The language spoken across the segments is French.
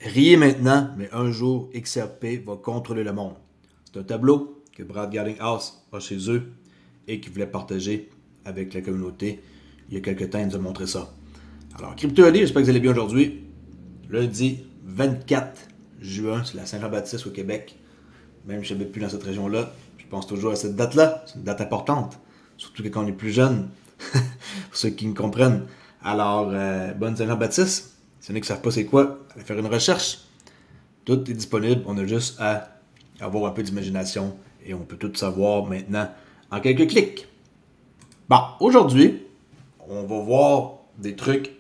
Riez maintenant, mais un jour, XRP va contrôler le monde. C'est un tableau que Brad Garlinghouse a chez eux et qu'il voulait partager avec la communauté. Il y a quelques temps, il nous a montré ça. Alors, CryptoAD, j'espère que vous allez bien aujourd'hui. Lundi 24 juin, c'est la Saint-Jean-Baptiste au Québec. Même si je n'habite plus dans cette région-là, je pense toujours à cette date-là. C'est une date importante, surtout quand on est plus jeune, pour ceux qui me comprennent. Alors, bonne Saint-Jean-Baptiste. Si vous ne savez pas c'est quoi, allez faire une recherche. Tout est disponible, on a juste à avoir un peu d'imagination et on peut tout savoir maintenant en quelques clics. Bon, aujourd'hui, on va voir des trucs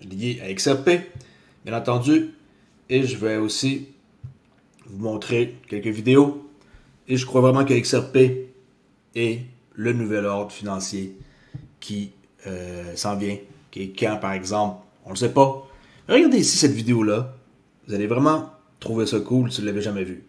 liés à XRP, bien entendu, et je vais aussi vous montrer quelques vidéos. Et je crois vraiment que XRP est le nouvel ordre financier qui s'en vient, qui est quand par exemple, on ne le sait pas. Regardez ici cette vidéo-là, vous allez vraiment trouver ça cool si vous ne l'avez jamais vu.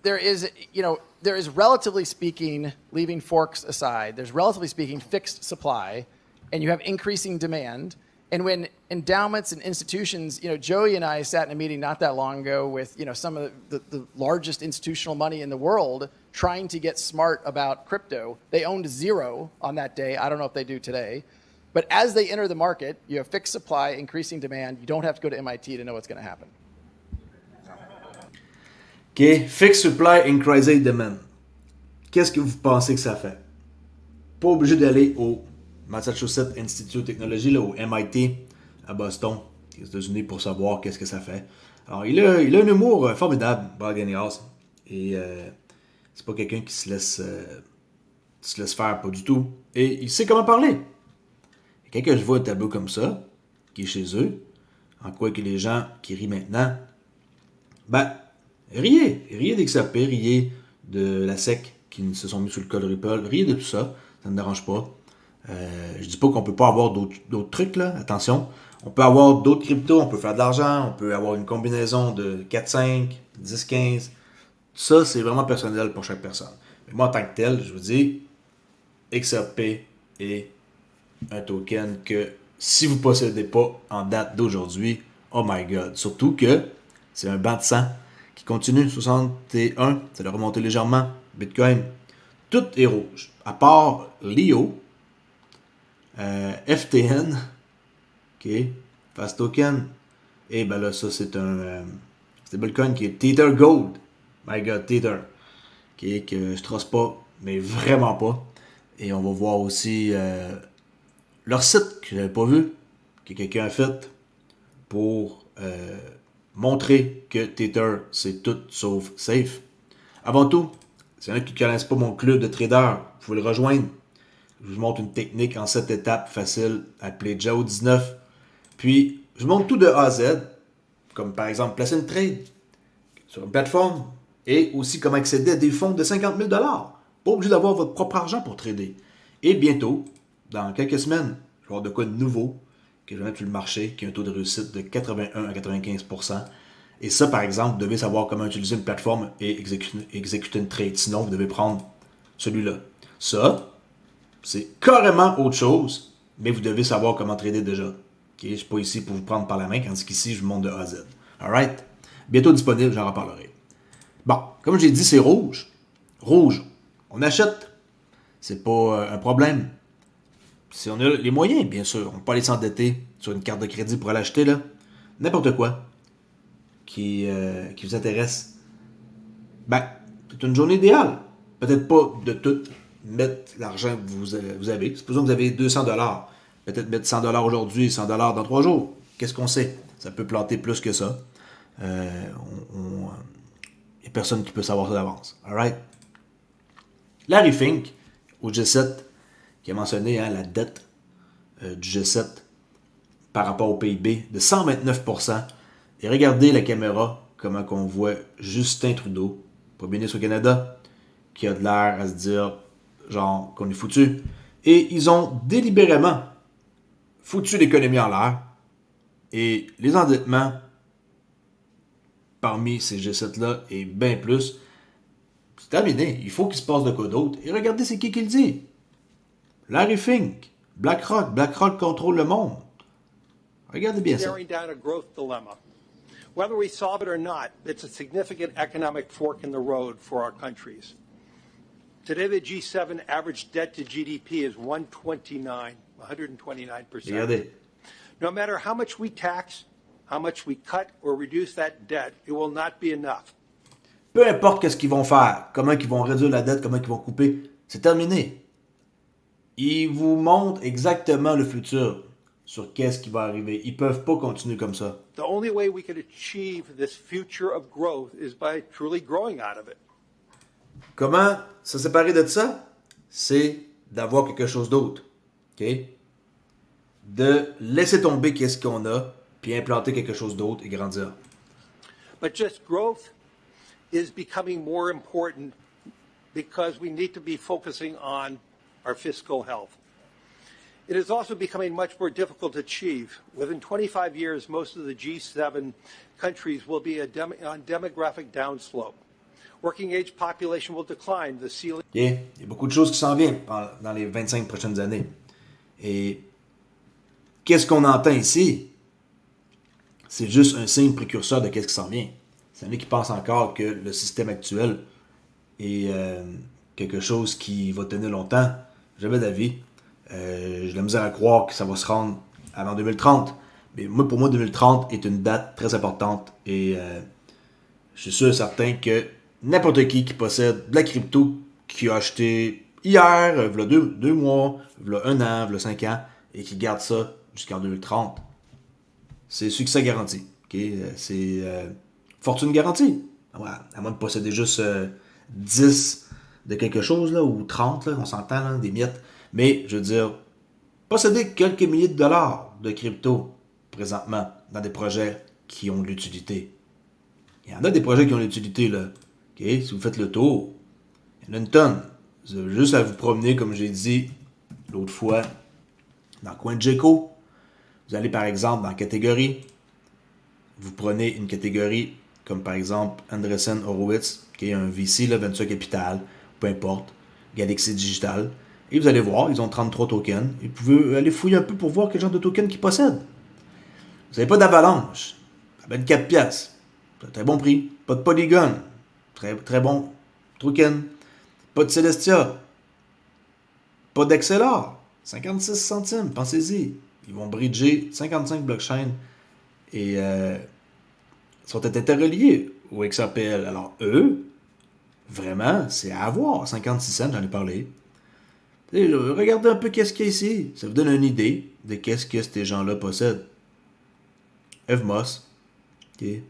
There is relatively speaking, leaving forks aside, there's relatively speaking fixed supply, and you have increasing demand. And when endowments and institutions, Joey and I sat in a meeting not that long ago with, some of the largest institutional money in the world trying to get smart about crypto. They owned zero on that day. I don't know if they do today. But as they enter the market, you have fixed supply, increasing demand. You don't have to go to MIT to know what's going to happen. OK, fixed supply, increasing demand. Qu'est-ce que vous pensez que ça fait? Pas obligé d'aller au Massachusetts Institute of Technology, là, au MIT, à Boston, aux États-Unis, pour savoir qu'est-ce que ça fait. Alors, il a un humour formidable, Brad Garlinghouse. Et c'est pas quelqu'un qui se laisse faire, pas du tout. Et il sait comment parler. Et quand je vois un tableau comme ça, qui est chez eux, en quoi que les gens qui rient maintenant, ben, riez d'XRP, riez de la SEC qui se sont mis sous le code Ripple, riez de tout ça, ça ne me dérange pas. Je dis pas qu'on peut pas avoir d'autres trucs, là, attention. On peut avoir d'autres cryptos, on peut faire de l'argent, on peut avoir une combinaison de 4-5, 10-15. Ça, c'est vraiment personnel pour chaque personne. Mais moi, en tant que tel, je vous dis, XRP est un token que si vous ne possédez pas en date d'aujourd'hui, oh my god. Surtout que c'est un banc de sang qui continue. 61, ça doit remonter légèrement. Bitcoin, tout est rouge. À part Leo, FTN, ok, Fast Token, et ben là, ça c'est un stablecoin qui est Tether Gold. My god, Tether. Okay, que je trosse pas, mais vraiment pas. Et on va voir aussi leur site que j'avais pas vu, que quelqu'un a fait pour montrer que Tether c'est tout sauf safe. Avant tout, s'il y en a qui ne connaissent pas mon club de traders, vous pouvez le rejoindre. Je vous montre une technique en 7 étapes facile appelée JAO19. Puis, je vous montre tout de A à Z, comme par exemple placer une trade sur une plateforme et aussi comment accéder à des fonds de 50 000 $. Pas obligé d'avoir votre propre argent pour trader. Et bientôt, dans quelques semaines, je vais avoir de quoi de nouveau que je vais mettre sur le marché, qui a un taux de réussite de 81 à 95%. Et ça, par exemple, vous devez savoir comment utiliser une plateforme et exécuter une trade. Sinon, vous devez prendre celui-là. Ça, c'est carrément autre chose, mais vous devez savoir comment trader déjà. Okay? Je ne suis pas ici pour vous prendre par la main, tandis qu'ici, je vous montre de A à Z. Alright? Bientôt disponible, j'en reparlerai. Bon, comme j'ai dit, c'est rouge. Rouge. On achète. C'est pas un problème. Si on a les moyens, bien sûr, on peut aller s'endetter sur une carte de crédit pour aller acheter, là. N'importe quoi qui vous intéresse. Ben, c'est une journée idéale. Peut-être pas de tout mettre l'argent que vous avez. Supposons que vous avez 200 $. Peut-être mettre 100 $ aujourd'hui et 100 $ dans 3 jours. Qu'est-ce qu'on sait? Ça peut planter plus que ça. Il n'y a personne qui peut savoir ça d'avance. Alright? Larry Fink, au G7, qui a mentionné la dette du G7 par rapport au PIB de 129%. Et regardez la caméra, comment qu'on voit Justin Trudeau, premier ministre au Canada, qui a de l'air à se dire, genre, qu'on est foutu. Et ils ont délibérément foutu l'économie en l'air. Et les endettements parmi ces G7-là et bien plus, c'est terminé. Il faut qu'il se passe de quoi d'autre. Et regardez c'est qui le dit. Larry Fink, BlackRock. BlackRock contrôle le monde. Regardez bien ça. Whether we solve it or not, it's a significant economic fork in the road for our countries. Today, the G7 average debt to GDP is 129%. Regardez. No matter how much we tax, how much we cut or reduce that debt, it will not be enough. Peu importe qu'est-ce qu'ils vont faire, comment ils vont réduire la dette, comment ils vont couper, c'est terminé. Ils vous montrent exactement le futur sur qu'est-ce qui va arriver. Ils peuvent pas continuer comme ça. The only way we can achieve this future of growth is by truly growing out of it. Comment se séparer de ça? C'est d'avoir quelque chose d'autre. OK? De laisser tomber qu'est-ce qu'on a, puis implanter quelque chose d'autre et grandir. But just growth is becoming more important because we need to be focusing on our fiscal health. It is also becoming much more difficult to achieve. Within 25 years, most of the G7 countries will be on demographic downslope. Working age population will decline. The ceiling... Okay? Il y a beaucoup de choses qui s'en viennent dans les 25 prochaines années. Et qu'est-ce qu'on entend ici? C'est juste un signe précurseur de qu'est-ce qui s'en vient. C'est un qui pense encore que le système actuel est quelque chose qui va tenir longtemps. J'avais d'avis. J'ai de la misère à croire que ça va se rendre avant 2030. Mais moi, pour moi, 2030 est une date très importante. Et je suis sûr et certain que n'importe qui possède de la crypto, qui a acheté hier, il y a deux mois, il y a un an, il y a 5 ans, et qui garde ça jusqu'en 2030, c'est succès garanti. Okay? C'est fortune garantie. Ouais, à moins de posséder juste 10 de quelque chose, là, ou 30, là, on s'entend, là, des miettes. Mais, je veux dire, posséder quelques milliers de dollars de crypto présentement dans des projets qui ont de l'utilité. Il y en a des projets qui ont de l'utilité, là. Okay? Si vous faites le tour, il y en a une tonne. Vous avez juste à vous promener, comme j'ai dit l'autre fois, dans le coin de Jeco. Vous allez, par exemple, dans la catégorie. Vous prenez une catégorie comme, par exemple, Andreessen Horowitz, qui est un VC, là, Venture Capital, peu importe, Galaxy Digital. Et vous allez voir, ils ont 33 tokens. Et vous pouvez aller fouiller un peu pour voir quel genre de tokens qu'ils possèdent. Vous n'avez pas d'avalanche. Ça va être 4 piastres. C'est un très bon prix. Pas de Polygon. Très, très bon token. Pas de Celestia. Pas d'Excelar. 56 centimes. Pensez-y. Ils vont bridger 55 blockchains. Et sont interreliés au XRPL. Alors, eux, vraiment, c'est à avoir. 56 cents, j'en ai parlé. Regardez un peu qu'est-ce qu'il y a ici. Ça vous donne une idée de qu'est-ce que ces gens-là possèdent. Evmos. Okay.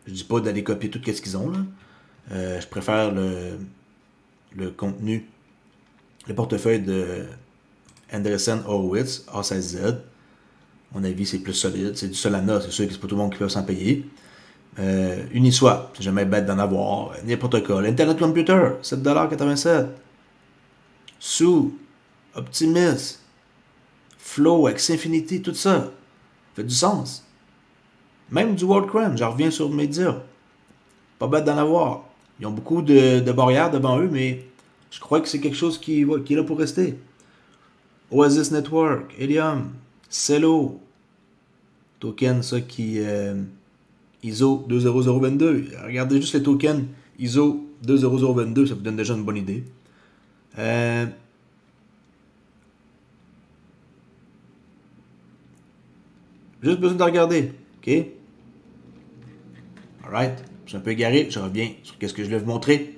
Je dis pas d'aller copier tout ce qu'ils ont, là. Je préfère le contenu, le portefeuille de Andreessen Horowitz, A16Z. À mon avis, c'est plus solide. C'est du Solana, c'est sûr que c'est pas tout le monde qui peut s'en payer. Uniswap, c'est jamais bête d'en avoir. Nia Protocol, Internet Computer, 7,87$. Sous, Optimus, Flow, Xfinity, tout ça. Ça fait du sens. Même du WorldCoin, j'en reviens sur Média. Pas bête d'en avoir. Ils ont beaucoup de barrières devant eux, mais je crois que c'est quelque chose qui est là pour rester. Oasis Network, Helium, Celo, token ça qui ISO 20022. Regardez juste les tokens ISO 20022, ça vous donne déjà une bonne idée. Juste besoin de regarder, ok? Alright, je suis un peu égaré, je reviens sur ce que je voulais vous montrer.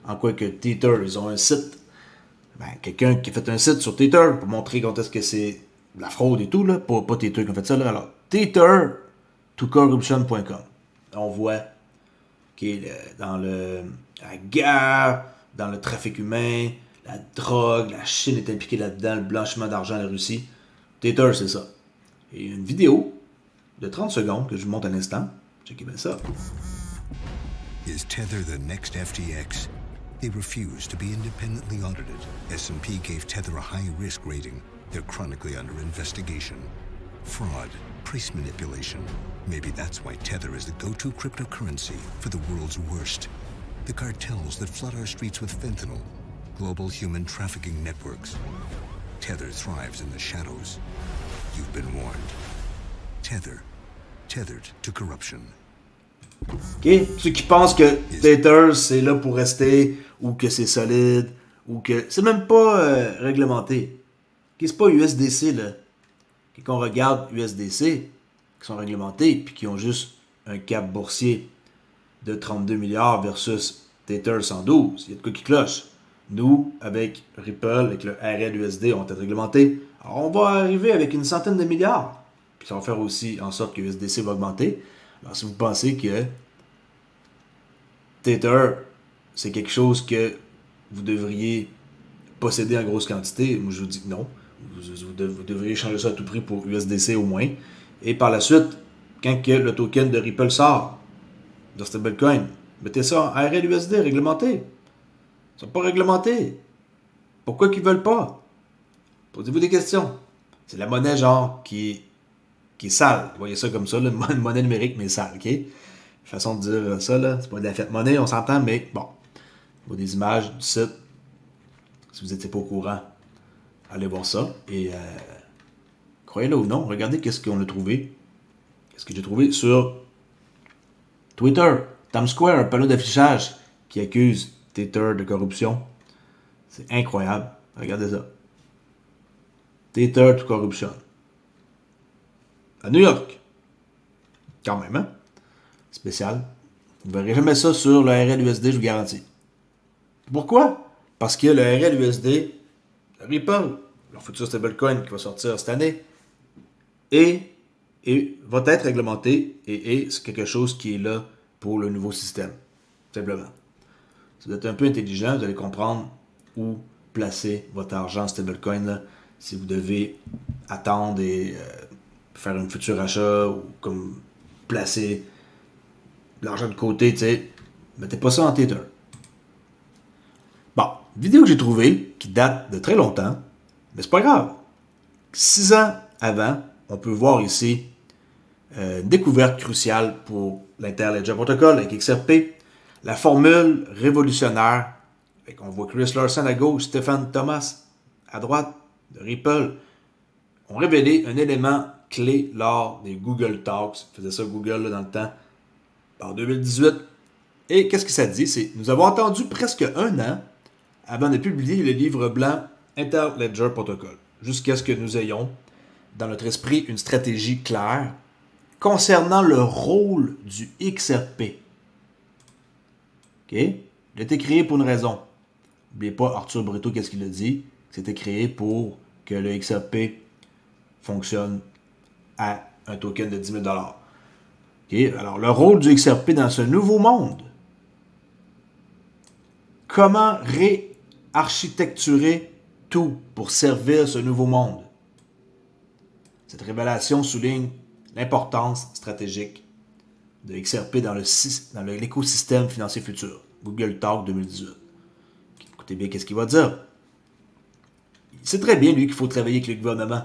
En quoi que Tether, ils ont un site. Ben, quelqu'un qui a fait un site sur Tether pour montrer quand est-ce que c'est de la fraude et tout, là. Pas Tether qui a fait ça, là. Alors, Tether to corruption.com. On voit dans la guerre, dans le trafic humain, la drogue, la Chine est impliquée là-dedans, le blanchiment d'argent, la Russie. Tether, c'est ça. Et une vidéo de 30 secondes que je vous montre à l'instant. Checkez bien ça. Is Tether the next FTX? They refuse to be independently audited. S&P gave Tether a high-risk rating. They're chronically under investigation. Fraud, price manipulation. Maybe that's why Tether is the go-to cryptocurrency for the world's worst. The cartels that flood our streets with fentanyl. Global human trafficking networks. Tether thrives in the shadows. You've been warned. Tether. Tethered to corruption. OK? Ceux qui pensent que Tether, c'est là pour rester, ou que c'est solide, ou que... C'est même pas réglementé. OK? C'est pas USDC, là. Quand on regarde USDC, qui sont réglementés, puis qui ont juste un cap boursier de 32 milliards versus Tether 112, il y a de quoi qui cloche. Nous, avec Ripple, avec le RLUSD, on est réglementés. Alors, on va arriver avec une centaine de milliards. Puis ça va faire aussi en sorte que USDC va augmenter. Alors, si vous pensez que Tether, c'est quelque chose que vous devriez posséder en grosse quantité, moi je vous dis que non. Vous devriez changer ça à tout prix pour USDC au moins. Et par la suite, quand que le token de Ripple sort, de stablecoin, mettez ça en RLUSD réglementé. Ils sont pas réglementés. Pourquoi qu'ils veulent pas? Posez-vous des questions. C'est la monnaie genre qui est sale. Vous voyez ça comme ça, là, une monnaie numérique mais sale, ok? Façon de dire ça, là, c'est pas de la fête monnaie, on s'entend, mais bon. Il y a des images du site. Si vous n'étiez pas au courant, allez voir ça. Et croyez-le ou non, regardez qu'est-ce qu'on a trouvé. Qu'est-ce que j'ai trouvé sur Twitter. Times Square, un panneau d'affichage qui accuse Tether de corruption. C'est incroyable. Regardez ça. Tether to corruption. À New York. Quand même, hein? Spécial. Vous ne verrez jamais ça sur le RLUSD, je vous garantis. Pourquoi? Parce que le RLUSD, Ripple, leur futur stablecoin qui va sortir cette année, et va être réglementé et c'est quelque chose qui est là pour le nouveau système. Simplement. Si vous êtes un peu intelligent, vous allez comprendre où placer votre argent stablecoin là, si vous devez attendre et faire un futur achat ou comme placer de l'argent de côté, tu sais, mettez pas ça en Tether. Bon, vidéo que j'ai trouvée qui date de très longtemps, mais c'est pas grave. 6 ans avant, on peut voir ici une découverte cruciale pour l'Interledger Protocol avec XRP. La formule révolutionnaire, on voit Chris Larsen à gauche, Stephen Thomas à droite de Ripple, ont révélé un élément clé lors des Google Talks. Faisait ça Google là, dans le temps, en 2018. Et qu'est-ce que ça dit? C'est nous avons attendu presque un an avant de publier le livre blanc Interledger Protocol, jusqu'à ce que nous ayons dans notre esprit une stratégie claire concernant le rôle du XRP. OK? Il a été créé pour une raison. N'oubliez pas Arthur Brito, qu'est-ce qu'il a dit? C'était créé pour que le XRP fonctionne à un token de 10 000 $. OK? Alors, le rôle du XRP dans ce nouveau monde. Comment réarchitecturer tout pour servir ce nouveau monde? Cette révélation souligne l'importance stratégique de XRP dans l'écosystème financier futur. Google Talk 2018. Écoutez bien qu'est-ce qu'il va dire. Il sait très bien, lui, qu'il faut travailler avec le gouvernement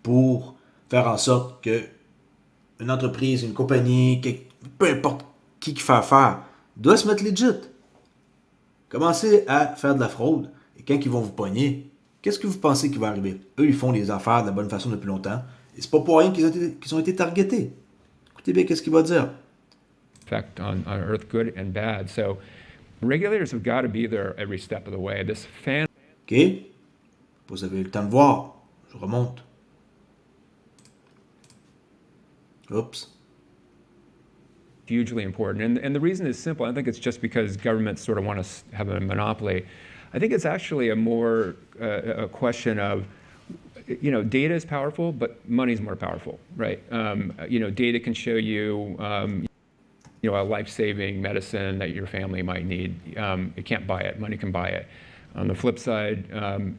pour faire en sorte que une entreprise, une compagnie, peu importe qui fait affaire, doit se mettre legit. Commencez à faire de la fraude. Et quand ils vont vous pogner, qu'est-ce que vous pensez qui va arriver? Eux, ils font les affaires de la bonne façon depuis longtemps. Et c'est pas pour rien qu'ils ont été targetés. Écoutez bien qu'est-ce qu'il va dire. Effect on Earth, good and bad. So regulators have got to be there every step of the way. This fan. OK. Vous avez eu le temps de voir. Je remonte. Oops. Hugely important. And the reason is simple. I think it's just because governments sort of want to have a monopoly. I think it's actually a more a question of, you know, data is powerful, but money is more powerful, right? You know, data can show you, you know, a life-saving medicine that your family might need. It can't buy it. Money can buy it. On the flip side,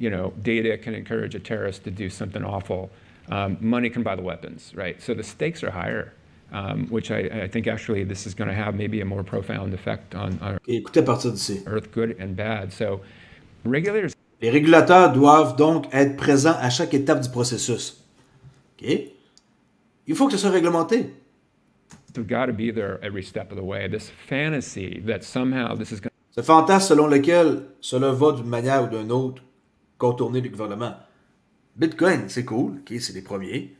you know, data can encourage a terrorist to do something awful. Money can buy the weapons, right? So the stakes are higher, which I think actually this is going to have maybe a more profound effect on Écoutez à partir d'ici. Earth, good and bad. So regulators. Les régulateurs doivent donc être présents à chaque étape du processus. OK? Il faut que ce soit réglementé. Have got to be there every step of the way. This fantasy that somehow this is going. Ce fantasme selon lequel cela va d'une manière ou d'une autre contourner le gouvernement. Bitcoin, c'est cool, ok, c'est les premiers.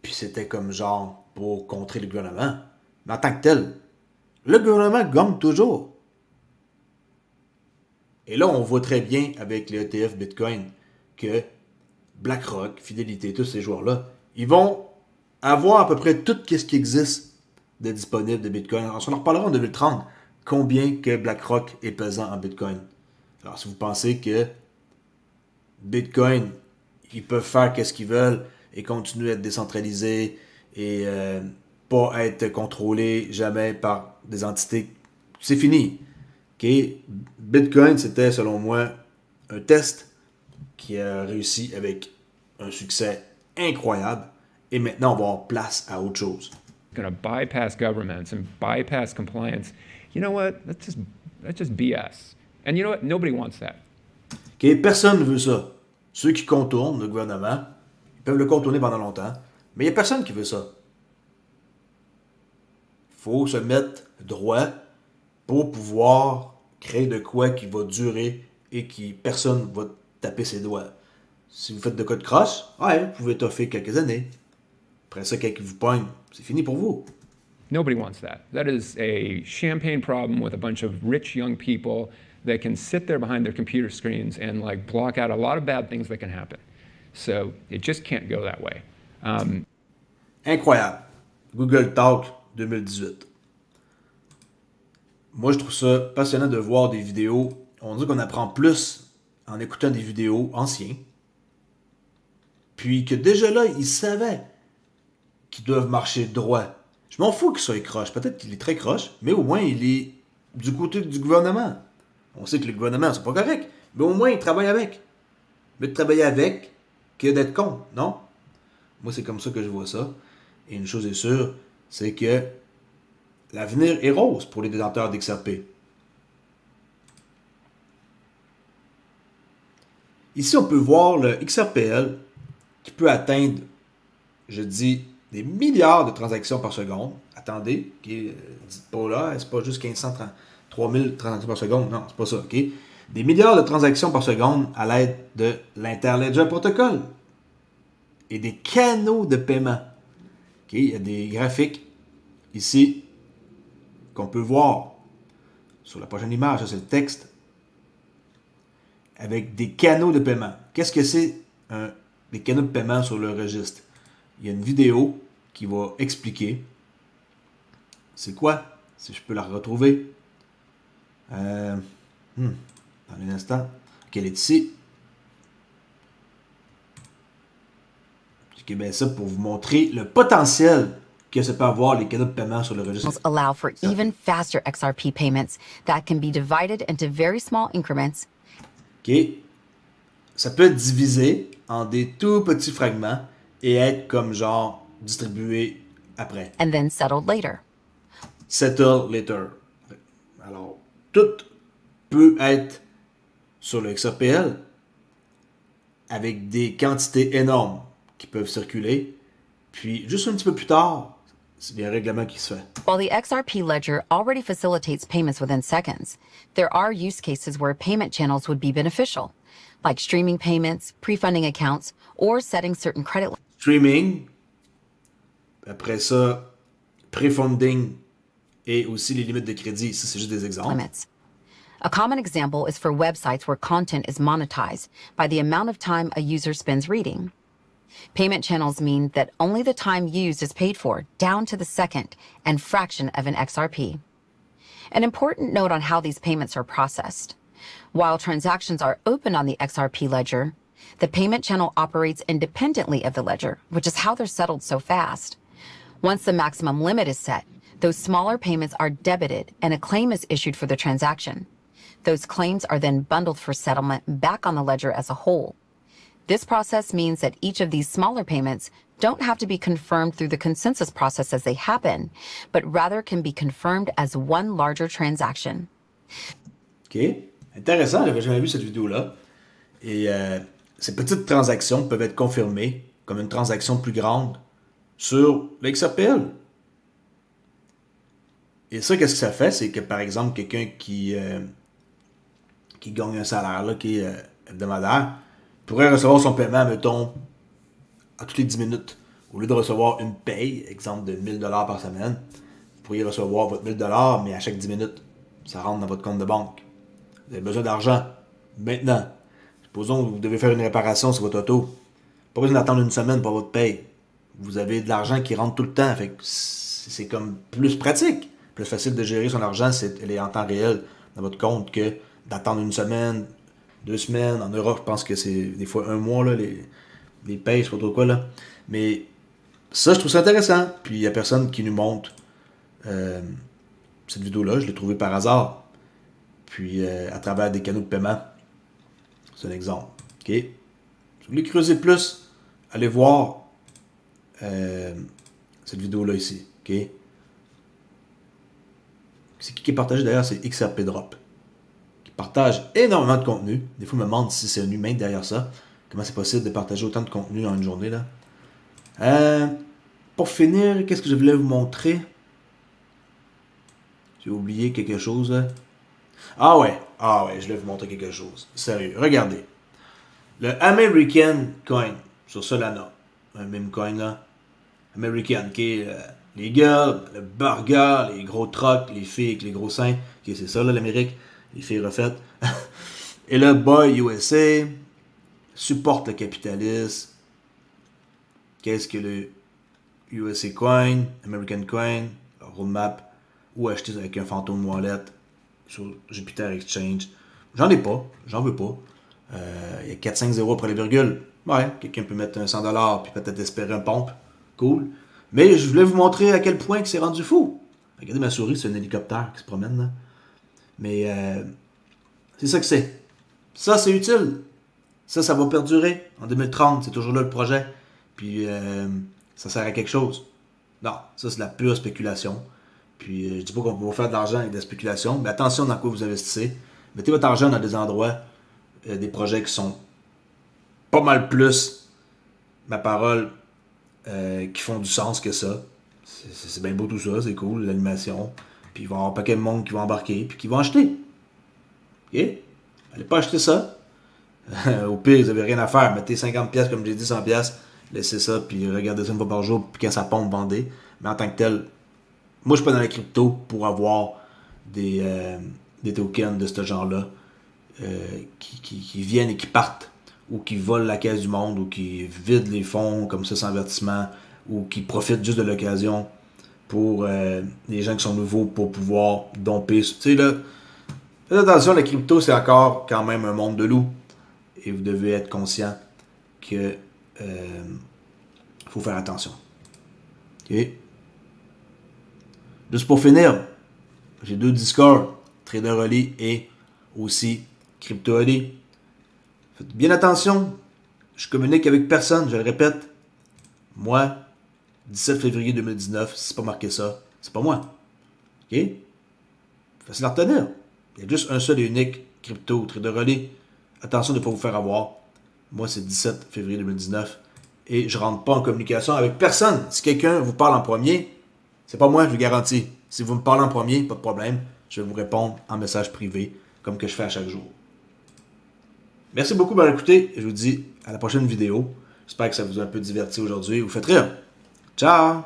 Puis c'était comme genre pour contrer le gouvernement. Mais en tant que tel, le gouvernement gagne toujours. Et là, on voit très bien avec les ETF Bitcoin que BlackRock, Fidelity, tous ces joueurs-là, ils vont avoir à peu près tout ce qui existe de disponible de Bitcoin. On en reparlera en 2030, combien que BlackRock est pesant en Bitcoin. Alors, si vous pensez que Bitcoin, ils peuvent faire ce qu'ils veulent et continuer à être décentralisés et pas être contrôlés jamais par des entités, c'est fini. Okay? Bitcoin, c'était selon moi un test qui a réussi avec un succès incroyable et maintenant on va avoir place à autre chose. Going to bypass governments and bypass compliance. You know what? That's just BS. And you know what? Nobody wants that. Okay? Personne ne veut ça. Ceux qui contournent le gouvernement, ils peuvent le contourner pendant longtemps, mais il n'y a personne qui veut ça. Il faut se mettre droit pour pouvoir créer de quoi qui va durer et qui personne va taper ses doigts. Si vous faites de quoi de croche, ouais, vous pouvez toffer quelques années. Après ça, quelqu'un vous pogne, c'est fini pour vous. Nobody wants that. That is a champagne problem with a bunch of rich young people that can sit there behind their computer screens and like block out a lot of bad things that can happen. So it just can't go that way. Incroyable. Google Talk 2018. Moi, je trouve ça passionnant de voir des vidéos. On dit qu'on apprend plus en écoutant des vidéos anciennes. Puis que déjà là, ils savaient qu'ils doivent marcher droit. Je m'en fous qu'il soit croche. Peut-être qu'il est très croche, mais au moins, il est du côté du gouvernement. On sait que le gouvernement, c'est pas correct, mais au moins, il travaille avec. Mais de travailler avec que d'être con, non? Moi, c'est comme ça que je vois ça. Et une chose est sûre, c'est que l'avenir est rose pour les détenteurs d'XRP. Ici, on peut voir le XRPL qui peut atteindre, je dis, des milliards de transactions par seconde. Attendez, okay, dites pas là, c'est pas juste 1533 000 transactions par seconde. Non, c'est pas ça, ok? Des milliards de transactions par seconde à l'aide de l'Interledger Protocol et des canaux de paiement. Okay, il y a des graphiques ici qu'on peut voir sur la prochaine image. Ça, c'est le texte avec des canaux de paiement. Qu'est-ce que c'est des canaux de paiement sur le registre? Il y a une vidéo qui va expliquer c'est quoi, si je peux la retrouver. Dans un instant. Elle est ici. Bien ça pour vous montrer le potentiel que ça peut avoir les canaux de paiement sur le registre. Allow for even faster XRP payments that can be divided into very small increments. OK. Ça peut être divisé en des tout petits fragments et être comme genre distribué après. And then settled later. Settle later. Alors, tout peut être sur le XRPL avec des quantités énormes qui peuvent circuler. Puis, juste un petit peu plus tard, c'est un règlement qui se fait. While the XRP ledger already facilitates payments within seconds, there are use cases where payment channels would be beneficial, like streaming payments, pre-funding accounts, or setting certain credit Streaming, après ça, pre-funding et aussi les limites de crédit. Ça, c'est juste des exemples. limits. A common example is for websites where content is monetized by the amount of time a user spends reading. Payment channels mean that only the time used is paid for, down to the second and fraction of an XRP. An important note on how these payments are processed. While transactions are open on the XRP ledger, the payment channel operates independently of the ledger, which is how they're settled so fast. Once the maximum limit is set, those smaller payments are debited and a claim is issued for the transaction. Those claims are then bundled for settlement back on the ledger as a whole. This process means that each of these smaller payments don't have to be confirmed through the consensus process as they happen, but rather can be confirmed as one larger transaction. OK. Intéressant, j'avais jamais vu cette vidéo-là. Et ces petites transactions peuvent être confirmées comme une transaction plus grande sur l'XRPL. Et ça, qu'est-ce que ça fait? C'est que, par exemple, quelqu'un qui gagne un salaire là, qui est hebdomadaire pourrait recevoir son paiement, mettons, à toutes les 10 minutes. Au lieu de recevoir une paye, exemple de 1000 $ par semaine, il pourriez recevoir votre 1000 $, mais à chaque 10 minutes, ça rentre dans votre compte de banque. Vous avez besoin d'argent. Maintenant, supposons que vous devez faire une réparation sur votre auto. Pas besoin d'attendre une semaine pour votre paye. Vous avez de l'argent qui rentre tout le temps. Fait que c'est comme plus pratique. Plus facile de gérer son argent, elle est en temps réel dans votre compte que d'attendre une semaine, 2 semaines. En Europe, je pense que c'est des fois 1 mois, là, les payes, je sais pas trop quoi. Là. Mais ça, je trouve ça intéressant. Puis il n'y a personne qui nous montre cette vidéo-là. Je l'ai trouvée par hasard. Puis à travers des canaux de paiement. C'est un exemple. OK? Si vous voulez creuser plus, allez voir cette vidéo-là ici. OK? C'est qui est partagé d'ailleurs? C'est XRP Drop. Qui partage énormément de contenu. Des fois, je me demande si c'est un humain derrière ça. Comment c'est possible de partager autant de contenu en une journée, là? Pour finir, qu'est-ce que je voulais vous montrer? J'ai oublié quelque chose, là. Ah ouais, je vais vous montrer quelque chose. Sérieux, regardez. Le American Coin sur Solana, un meme coin là. American, qui est les gars, le burger, les gros trucks, les filles avec les gros seins. Ok, c'est ça là l'Amérique, les filles refaites. Et le Boy USA supporte le capitalisme. Qu'est-ce que le USA Coin, American Coin, le roadmap, ou acheter avec un fantôme wallet sur Jupiter Exchange. J'en ai pas, j'en veux pas. Il y a 4-5 zéros après les virgules. Ouais, quelqu'un peut mettre un 100 $ puis peut-être espérer un pompe. Cool. Mais je voulais vous montrer à quel point que c'est rendu fou. Regardez ma souris, c'est un hélicoptère qui se promène là. Mais c'est ça que c'est. Ça, c'est utile. Ça va perdurer. En 2030, c'est toujours là le projet. Puis ça sert à quelque chose. Non, ça c'est de la pure spéculation. Puis je dis pas qu'on va faire de l'argent avec de la spéculation, mais attention dans quoi vous investissez. Mettez votre argent dans des endroits, des projets qui sont pas mal plus, ma parole, qui font du sens que ça. C'est bien beau tout ça, c'est cool, l'animation. Puis il va y avoir un paquet de monde qui va embarquer, puis qui vont acheter. OK? Allez pas acheter ça. Au pire, vous n'avez rien à faire. Mettez 50$, comme j'ai dit, 100$. Laissez ça, puis regardez ça une fois par jour, puis quand ça pompe, vendez. Mais en tant que tel, moi, je suis pas dans la crypto pour avoir des tokens de ce genre-là qui viennent et qui partent, ou qui volent la caisse du monde, ou qui vident les fonds comme ça sans avertissement, ou qui profitent juste de l'occasion pour les gens qui sont nouveaux pour pouvoir domper. Tu sais, là, faites attention, la crypto, c'est encore quand même un monde de loups. Et vous devez être conscient que faut faire attention. OK? Juste pour finir, j'ai 2 Discord, Traderolly et aussi CryptoOlly. Faites bien attention, je communique avec personne, je le répète. Moi, 17 février 2019, si c'est pas marqué ça, c'est pas moi. OK? Facile à retenir. Il y a juste un seul et unique crypto, Traderolly. Attention de ne pas vous faire avoir. Moi, c'est 17 février 2019 et je rentre pas en communication avec personne. Si quelqu'un vous parle en premier, c'est pas moi, je vous garantis. Si vous me parlez en premier, pas de problème. Je vais vous répondre en message privé, comme que je fais à chaque jour. Merci beaucoup d'avoir écouté. Je vous dis à la prochaine vidéo. J'espère que ça vous a un peu diverti aujourd'hui. Vous faites rire. Ciao!